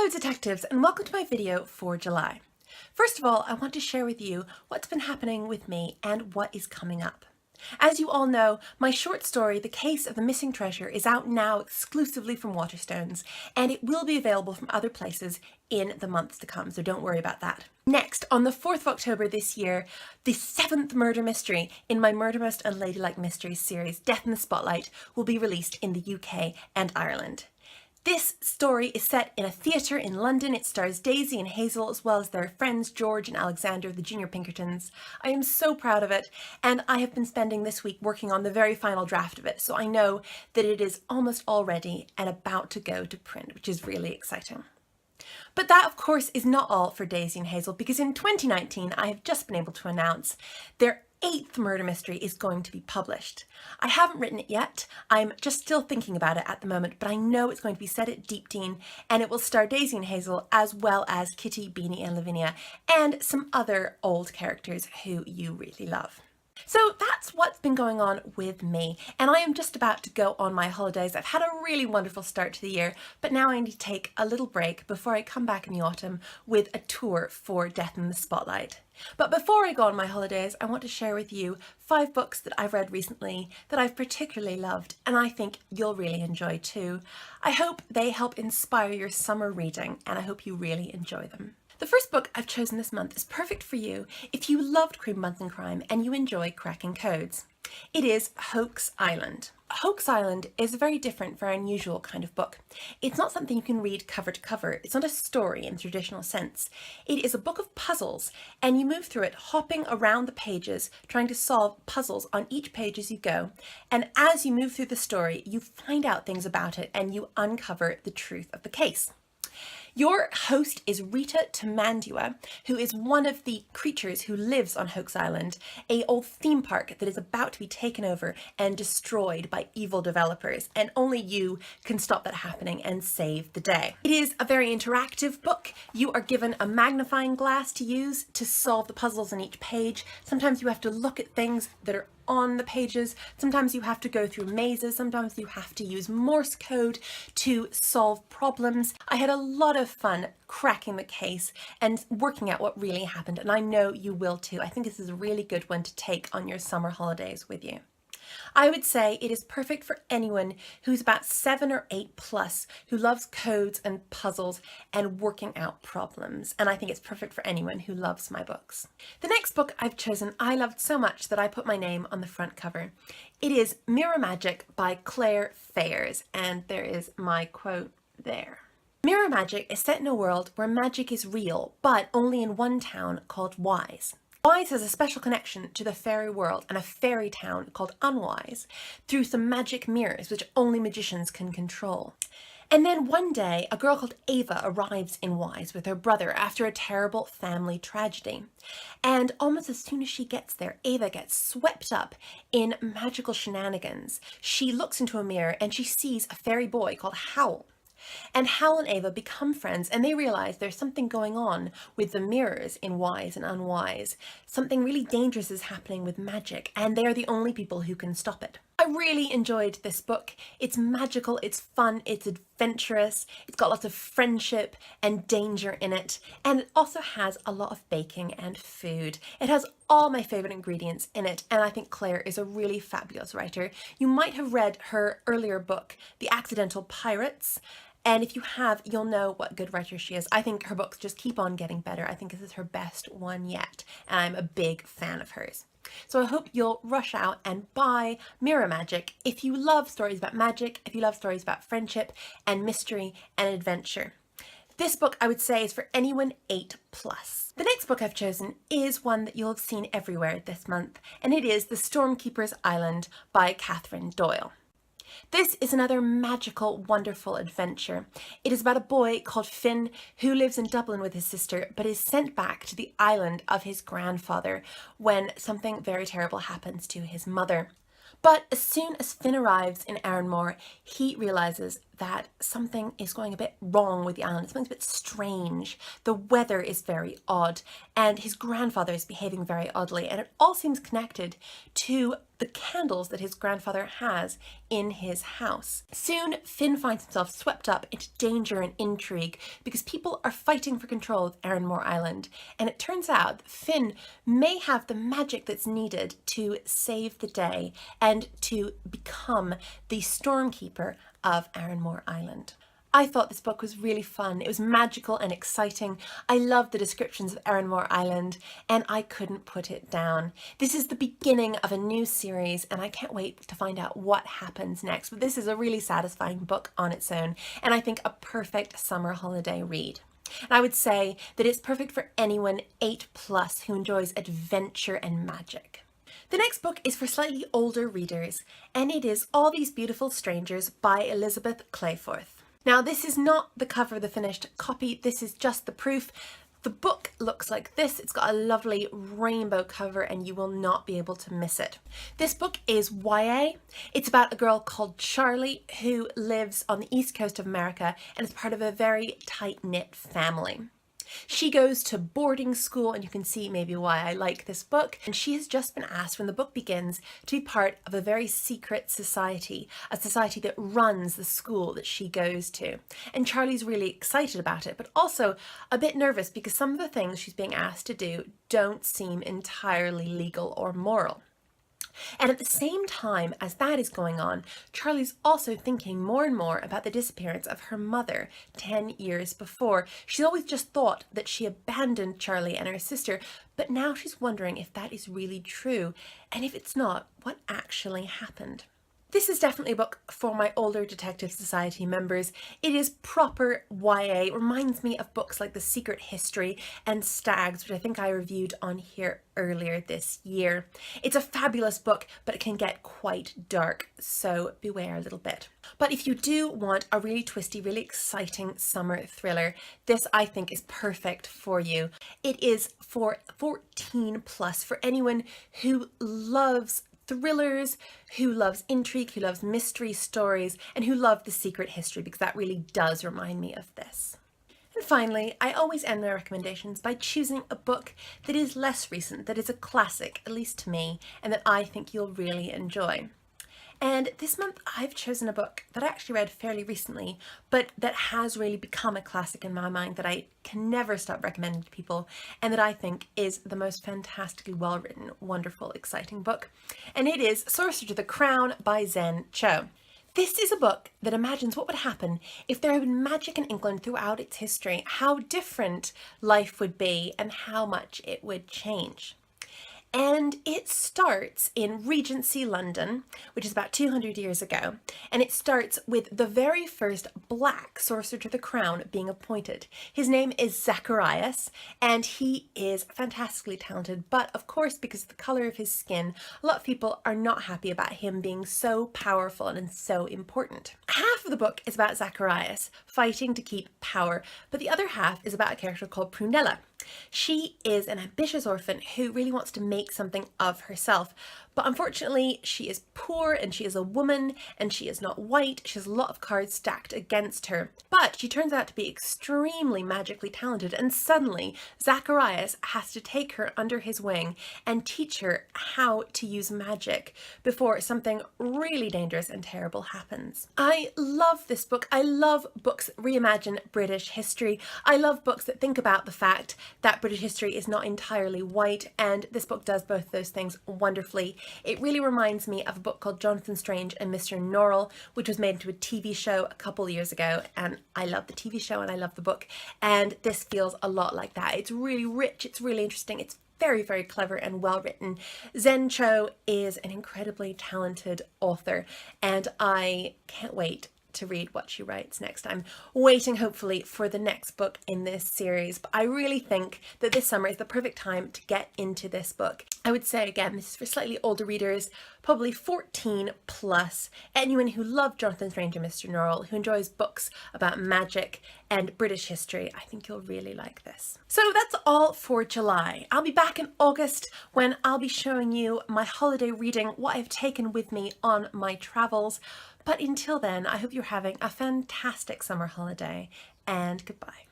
Hello detectives, and welcome to my video for July. First of all, I want to share with you what's been happening with me and what is coming up. As you all know, my short story, The Case of the Missing Treasure, is out now exclusively from Waterstones, and it will be available from other places in the months to come, so don't worry about that. Next, on the 4th of October this year, the 7th murder mystery in my Murder Most and Ladylike Mysteries series, Death in the Spotlight, will be released in the UK and Ireland. This story is set in a theatre in London. It stars Daisy and Hazel as well as their friends George and Alexander, the junior Pinkertons. I am so proud of it, and I have been spending this week working on the very final draft of it, so I know that it is almost all ready and about to go to print, which is really exciting. But that, of course, is not all for Daisy and Hazel, because in 2019 I have just been able to announce their 8th murder mystery is going to be published. I haven't written it yet, I'm just still thinking about it at the moment, but I know it's going to be set at Deep Dean, and it will star Daisy and Hazel as well as Kitty, Beanie and Lavinia, and some other old characters who you really love. So that's what's been going on with me, and I am just about to go on my holidays. I've had a really wonderful start to the year, but now I need to take a little break before I come back in the autumn with a tour for Death in the Spotlight. But before I go on my holidays, I want to share with you 5 books that I've read recently that I've particularly loved, and I think you'll really enjoy too. I hope they help inspire your summer reading, and I hope you really enjoy them. The first book I've chosen this month is perfect for you if you loved Cream Buns and Crime and you enjoy cracking codes. It is Hoax Island. Hoax Island is a very different, very unusual kind of book. It's not something you can read cover to cover. It's not a story in the traditional sense. It is a book of puzzles, and you move through it hopping around the pages, trying to solve puzzles on each page as you go. And as you move through the story, you find out things about it and you uncover the truth of the case. Your host is Rita Tamandua, who is one of the creatures who lives on Hoax Island, an old theme park that is about to be taken over and destroyed by evil developers, and only you can stop that happening and save the day. It is a very interactive book. You are given a magnifying glass to use to solve the puzzles on each page. Sometimes you have to look at things that are on the pages, sometimes you have to go through mazes, sometimes you have to use Morse code to solve problems. I had a lot of fun cracking the case and working out what really happened, and I know you will too. I think this is a really good one to take on your summer holidays with you. I would say it is perfect for anyone who's about 7 or 8 plus, who loves codes and puzzles and working out problems. And I think it's perfect for anyone who loves my books. The next book I've chosen I loved so much that I put my name on the front cover. It is Mirror Magic by Fayers, and there is my quote there. Mirror Magic is set in a world where magic is real, but only in one town called Wise. Wise has a special connection to the fairy world and a fairy town called Unwise through some magic mirrors which only magicians can control. And then one day, a girl called Ava arrives in Wise with her brother after a terrible family tragedy. And almost as soon as she gets there, Ava gets swept up in magical shenanigans. She looks into a mirror and she sees a fairy boy called Howl. And Helen and Ava become friends, and they realize there's something going on with the mirrors in Wise and Unwise. Something really dangerous is happening with magic, and they are the only people who can stop it. I really enjoyed this book. It's magical, it's fun, it's adventurous, it's got lots of friendship and danger in it, and it also has a lot of baking and food. It has all my favourite ingredients in it, and I think Claire is a really fabulous writer. You might have read her earlier book, The Accidental Pirates, and if you have, you'll know what a good writer she is. I think her books just keep on getting better. I think this is her best one yet, and I'm a big fan of hers. So I hope you'll rush out and buy Mirror Magic if you love stories about magic, if you love stories about friendship and mystery and adventure. This book, I would say, is for anyone 8 plus. The next book I've chosen is one that you'll have seen everywhere this month, and it is The Stormkeeper's Island by Catherine Doyle. This is another magical, wonderful adventure. It is about a boy called Finn who lives in Dublin with his sister but is sent back to the island of his grandfather when something very terrible happens to his mother. But as soon as Finn arrives in Aaronmore, he realizes that something is going a bit wrong with the island. Something's a bit strange. The weather is very odd, and his grandfather is behaving very oddly, and it all seems connected to the candles that his grandfather has in his house. Soon, Finn finds himself swept up into danger and intrigue because people are fighting for control of Erinmore Island, and it turns out that Finn may have the magic that's needed to save the day and to become the Stormkeeper of Erinmore Island. I thought this book was really fun. It was magical and exciting. I loved the descriptions of Erinmore Island, and I couldn't put it down. This is the beginning of a new series, and I can't wait to find out what happens next. But this is a really satisfying book on its own, and I think a perfect summer holiday read. And I would say that it's perfect for anyone 8+ who enjoys adventure and magic. The next book is for slightly older readers, and it is All These Beautiful Strangers by Elizabeth Klehfoth. Now, this is not the cover of the finished copy, this is just the proof. The book looks like this. It's got a lovely rainbow cover and you will not be able to miss it. This book is YA. It's about a girl called Charlie who lives on the east coast of America and is part of a very tight-knit family. She goes to boarding school, and you can see maybe why I like this book, and she has just been asked when the book begins to be part of a very secret society, a society that runs the school that she goes to. And Charlie's really excited about it, but also a bit nervous because some of the things she's being asked to do don't seem entirely legal or moral. And at the same time as that is going on, Charlie's also thinking more and more about the disappearance of her mother 10 years before. She's always just thought that she abandoned Charlie and her sister, but now she's wondering if that is really true, and if it's not, what actually happened. This is definitely a book for my older Detective Society members. It is proper YA. It reminds me of books like The Secret History and Stags, which I think I reviewed on here earlier this year. It's a fabulous book, but it can get quite dark, so beware a little bit. But if you do want a really twisty, really exciting summer thriller, this I think is perfect for you. It is for 14+, for anyone who loves thrillers, who loves intrigue, who loves mystery stories, and who love The Secret History, because that really does remind me of this. And finally, I always end my recommendations by choosing a book that is less recent, that is a classic, at least to me, and that I think you'll really enjoy. And this month I've chosen a book that I actually read fairly recently, but that has really become a classic in my mind that I can never stop recommending to people, and that I think is the most fantastically well-written, wonderful, exciting book. And it is Sorcerer to the Crown by Zen Cho. This is a book that imagines what would happen if there had been magic in England throughout its history, how different life would be and how much it would change. And it starts in Regency London, which is about 200 years ago, and it starts with the very first black sorcerer to the crown being appointed. His name is Zacharias, and he is fantastically talented, but of course, because of the colour of his skin, a lot of people are not happy about him being so powerful and so important. Half of the book is about Zacharias fighting to keep power, but the other half is about a character called Prunella. She is an ambitious orphan who really wants to make something of herself, but unfortunately she is poor and she is a woman and she is not white. She has a lot of cards stacked against her, but she turns out to be extremely magically talented, and suddenly Zacharias has to take her under his wing and teach her how to use magic before something really dangerous and terrible happens. I love this book. I love books that reimagine British history. I love books that think about the fact that British history is not entirely white, and this book does both those things wonderfully. It really reminds me of a book called Jonathan Strange and Mr. Norrell, which was made into a TV show a couple years ago, and I love the TV show and I love the book, and this feels a lot like that. It's really rich, it's really interesting, it's very, very clever and well written. Zen Cho is an incredibly talented author, and I can't wait to read what she writes next. I'm waiting hopefully for the next book in this series, but I really think that this summer is the perfect time to get into this book. I would say again, this is for slightly older readers, probably 14+, anyone who loved Jonathan Strange and Mr. Norrell, who enjoys books about magic and British history. I think you'll really like this. So that's all for July. I'll be back in August when I'll be showing you my holiday reading, what I've taken with me on my travels. But until then, I hope you're having a fantastic summer holiday, and goodbye.